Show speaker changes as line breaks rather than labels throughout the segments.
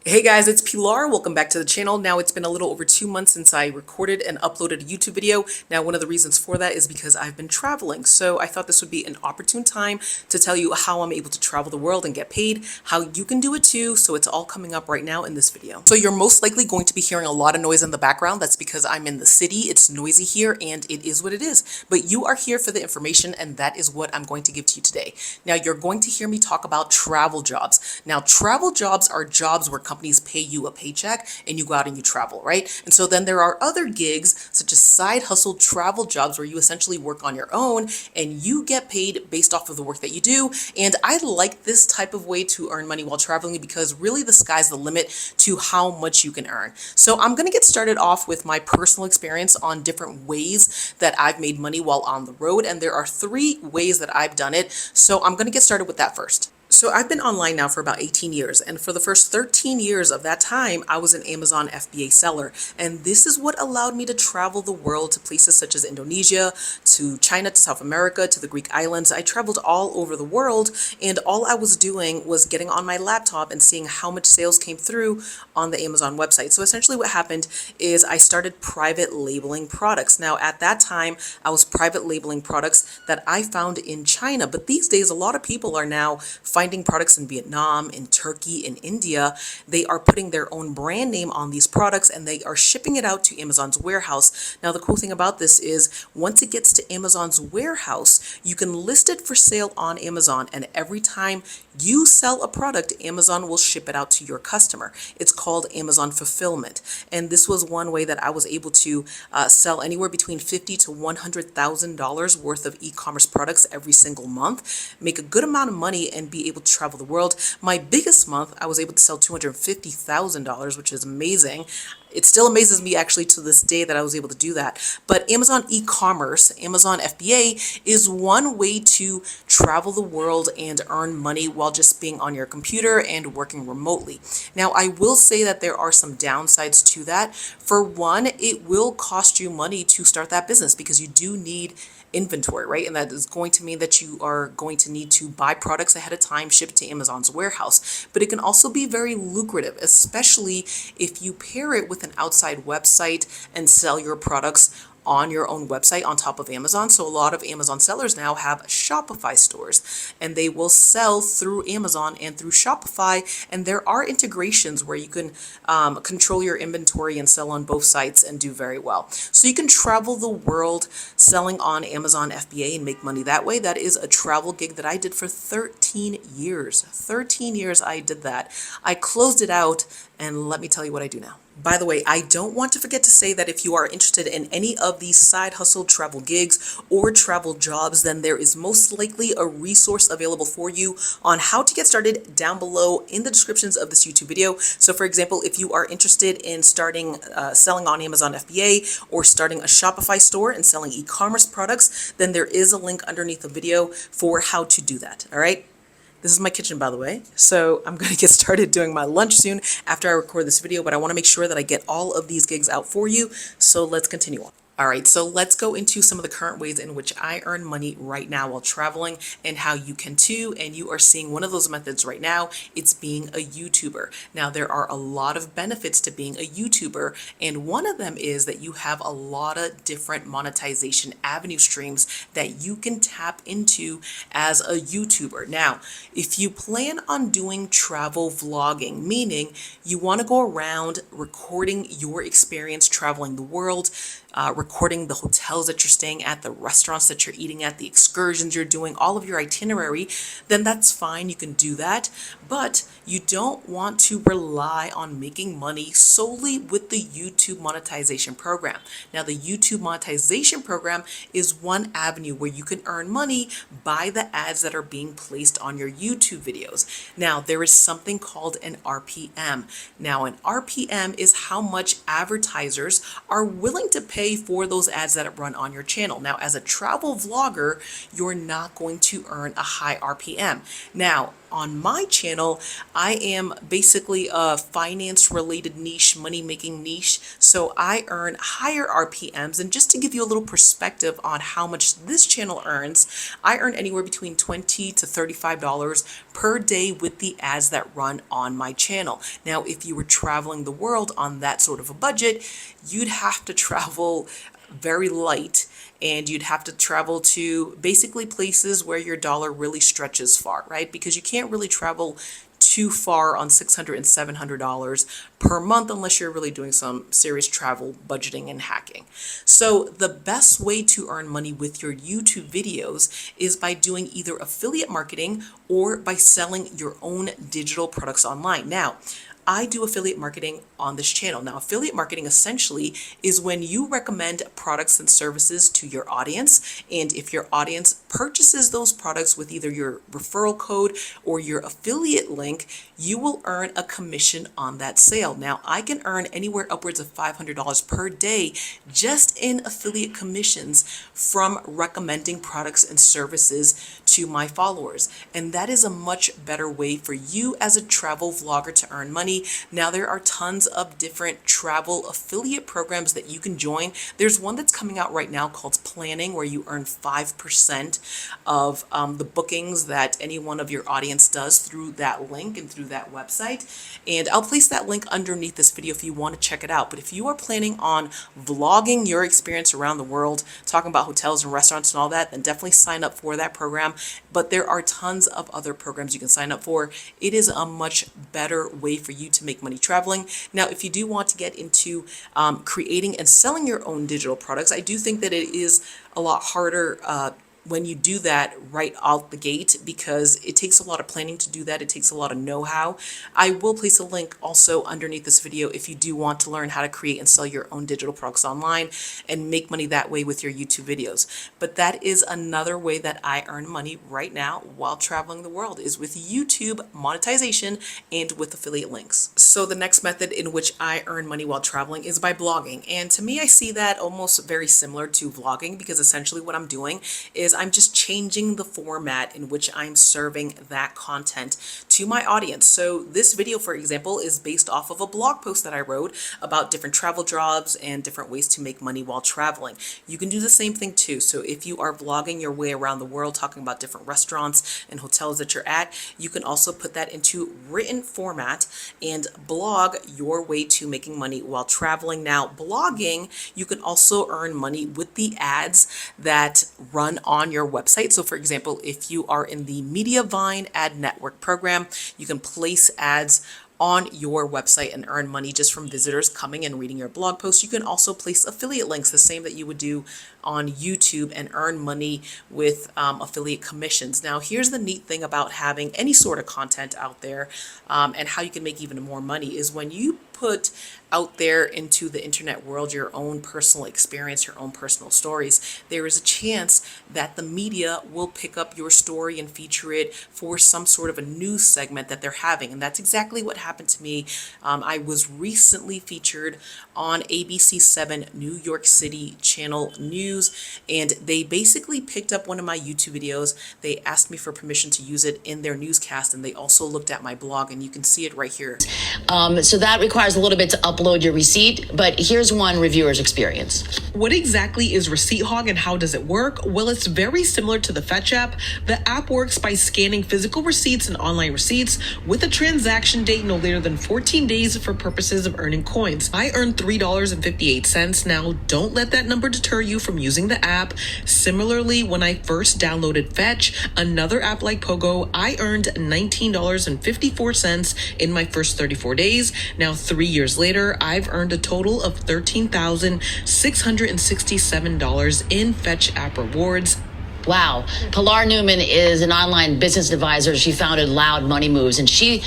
Hey guys, it's Pilar. Welcome back to the channel. Now it's been a little over 2 months since I recorded and uploaded a YouTube video. Now one of the reasons for that is because I've been traveling. So I thought this would be an opportune time to tell you how I'm able to travel the world and get paid, how you can do it too. So it's all coming up right now in this video. So you're most likely going to be hearing a lot of noise in the background. That's because I'm in the city. It's noisy here and it is what it is. But you are here for the information and that is what I'm going to give to you today. Now you're going to hear me talk about travel jobs. Now travel jobs are jobs where companies pay you a paycheck and you go out and you travel, right? And so then there are other gigs such as side hustle travel jobs where you essentially work on your own and you get paid based off of the work that you do. And I like this type of way to earn money while traveling because really the sky's the limit to how much you can earn. So I'm going to get started off with my personal experience on different ways that I've made money while on the road. And there are 3 ways that I've done it. So I'm going to get started with that first. So I've been online now for about 18 years, and for the first 13 years of that time, I was an Amazon FBA seller. And this is what allowed me to travel the world to places such as Indonesia, to China, to South America, to the Greek islands. I traveled all over the world, and all I was doing was getting on my laptop and seeing how much sales came through on the Amazon website. So essentially what happened is I started private labeling products. Now at that time, I was private labeling products that I found in China, but these days a lot of people are now finding products in Vietnam, in Turkey, in India. They are putting their own brand name on these products and they are shipping it out to Amazon's warehouse. Now, the cool thing about this is once it gets to Amazon's warehouse, you can list it for sale on Amazon. And every time you sell a product, Amazon will ship it out to your customer. It's called Amazon fulfillment. And this was one way that I was able to sell anywhere between $50,000 to $100,000 worth of e-commerce products every single month, make a good amount of money and be able to travel the world. My biggest month, I was able to sell $250,000, which is amazing. It still amazes me actually to this day that I was able to do that. But Amazon e-commerce, Amazon FBA is one way to travel the world and earn money while just being on your computer and working remotely. Now, I will say that there are some downsides to that. For one, it will cost you money to start that business because you do need inventory, right? And that is going to mean that you are going to need to buy products ahead of time, ship it to Amazon's warehouse. But it can also be very lucrative, especially if you pair it with an outside website and sell your products on your own website on top of Amazon. So a lot of Amazon sellers now have Shopify stores and they will sell through Amazon and through Shopify. And there are integrations where you can control your inventory and sell on both sites and do very well. So you can travel the world selling on Amazon FBA and make money that way. That is a travel gig that I did for 13 years. 13 years I did that. I closed it out and let me tell you what I do now. By the way, I don't want to forget to say that if you are interested in any of these side hustle travel gigs or travel jobs, then there is most likely a resource available for you on how to get started down below in the descriptions of this YouTube video. So for example, if you are interested in starting selling on Amazon FBA or starting a Shopify store and selling e-commerce products, then there is a link underneath the video for how to do that. All right. This is my kitchen, by the way. So I'm going to get started doing my lunch soon after I record this video, but I want to make sure that I get all of these gigs out for you. So let's continue on. All right, so let's go into some of the current ways in which I earn money right now while traveling and how you can too. And you are seeing one of those methods right now. It's being a YouTuber. Now, there are a lot of benefits to being a YouTuber. And one of them is that you have a lot of different monetization avenue streams that you can tap into as a YouTuber. Now, if you plan on doing travel vlogging, meaning you want to go around recording your experience traveling the world, recording the hotels that you're staying at, the restaurants that you're eating at, the excursions you're doing, all of your itinerary, then that's fine. You can do that. But you don't want to rely on making money solely with the YouTube monetization program. Now, the YouTube monetization program is one avenue where you can earn money by the ads that are being placed on your YouTube videos. Now, there is something called an RPM. Now, an RPM is how much advertisers are willing to pay for those ads that run on your channel. Now, as a travel vlogger, you're not going to earn a high RPM. Now, on my channel, I am basically a finance related niche, money making niche. So I earn higher RPMs. And just to give you a little perspective on how much this channel earns, I earn anywhere between $20 to $35 per day with the ads that run on my channel. Now, if you were traveling the world on that sort of a budget, you'd have to travel very light, and you'd have to travel to basically places where your dollar really stretches far, right? Because you can't really travel too far on $600 and $700 per month unless you're really doing some serious travel budgeting and hacking. So the best way to earn money with your YouTube videos is by doing either affiliate marketing or by selling your own digital products online. Now, I do affiliate marketing on this channel. Now, affiliate marketing essentially is when you recommend products and services to your audience. And if your audience purchases those products with either your referral code or your affiliate link, you will earn a commission on that sale. Now, I can earn anywhere upwards of $500 per day just in affiliate commissions from recommending products and services to my followers. And that is a much better way for you as a travel vlogger to earn money. Now, there are tons of different travel affiliate programs that you can join. There's one that's coming out right now called Planning, where you earn 5% of the bookings that any one of your audience does through that link and through that website. And I'll place that link underneath this video if you want to check it out. But if you are planning on vlogging your experience around the world, talking about hotels and restaurants and all that, then definitely sign up for that program. But there are tons of other programs you can sign up for. It is a much better way for you to make money traveling. Now, if you do want to get into creating and selling your own digital products, I do think that it is a lot harder when you do that right out the gate, because it takes a lot of planning to do that. It takes a lot of know-how. I will place a link also underneath this video if you do want to learn how to create and sell your own digital products online and make money that way with your YouTube videos. But that is another way that I earn money right now while traveling the world, is with YouTube monetization and with affiliate links. So the next method in which I earn money while traveling is by blogging. And to me, I see that almost very similar to vlogging, because essentially what I'm doing is I'm just changing the format in which I'm serving that content to my audience. So this video, for example, is based off of a blog post that I wrote about different travel jobs and different ways to make money while traveling. You can do the same thing too. So if you are vlogging your way around the world, talking about different restaurants and hotels that you're at, you can also put that into written format and blog your way to making money while traveling. Now, blogging, you can also earn money with the ads that run on your website. So for example, if you are in the Mediavine ad network program, you can place ads on your website and earn money just from visitors coming and reading your blog posts. You can also place affiliate links, the same that you would do on YouTube, and earn money with affiliate commissions. Now, here's the neat thing about having any sort of content out there and how you can make even more money is when you put out there into the internet world your own personal experience, your own personal stories, there is a chance that the media will pick up your story and feature it for some sort of a news segment that they're having. And that's exactly what happened to me. I was recently featured on ABC7 New York City channel news, and they basically picked up one of my YouTube videos. They asked me for permission to use it in their newscast, and they also looked at my blog, and you can see it right here.
So that requires a little bit to upload your receipt, but here's one reviewer's experience.
What exactly is Receipt Hog and how does it work? Well, it's very similar to the Fetch app. The app works by scanning physical receipts and online receipts with a transaction date no later than 14 days for purposes of earning coins. I earned $3.58. Now, don't let that number deter you from using the app. Similarly, when I first downloaded Fetch, another app like Pogo, I earned $19.54 in my first 34 days. Now, 3 years later, I've earned a total of $13,667 in Fetch app rewards.
Wow. Pilar Newman is an online business advisor. She founded Loud Money Moves, and she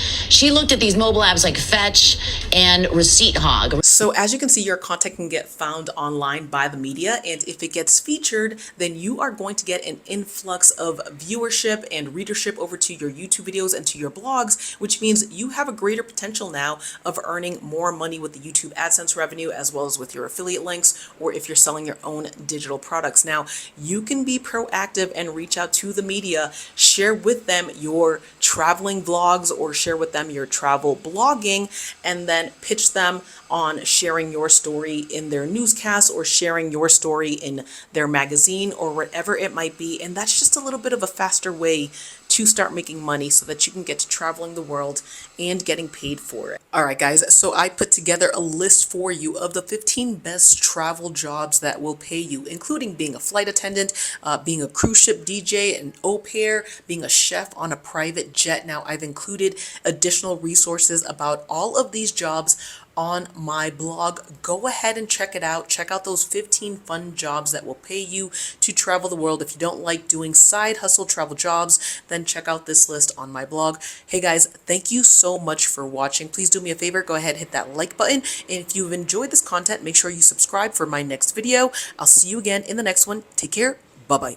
looked at these mobile apps like Fetch and Receipt Hog.
So as you can see, your content can get found online by the media, and if it gets featured, then you are going to get an influx of viewership and readership over to your YouTube videos and to your blogs, which means you have a greater potential now of earning more money with the YouTube AdSense revenue, as well as with your affiliate links, or if you're selling your own digital products. Now, you can be proactive active and reach out to the media. Share with them your traveling vlogs or share with them your travel blogging, and then pitch them on sharing your story in their newscast or sharing your story in their magazine or whatever it might be. And that's just a little bit of a faster way to start making money so that you can get to traveling the world and getting paid for it. All right, guys, so I put together a list for you of the 15 best travel jobs that will pay you, including being a flight attendant, being a cruise ship DJ, an au pair, being a chef on a private jet. Now, I've included additional resources about all of these jobs on my blog. Go ahead and check it out. Check out those 15 fun jobs that will pay you to travel the world. If you don't like doing side hustle travel jobs, then check out this list on my blog. Hey guys, thank you so much for watching. Please do me a favor, go ahead, hit that like button. And if you've enjoyed this content, make sure you subscribe for my next video. I'll see you again in the next one. Take care. Bye-bye.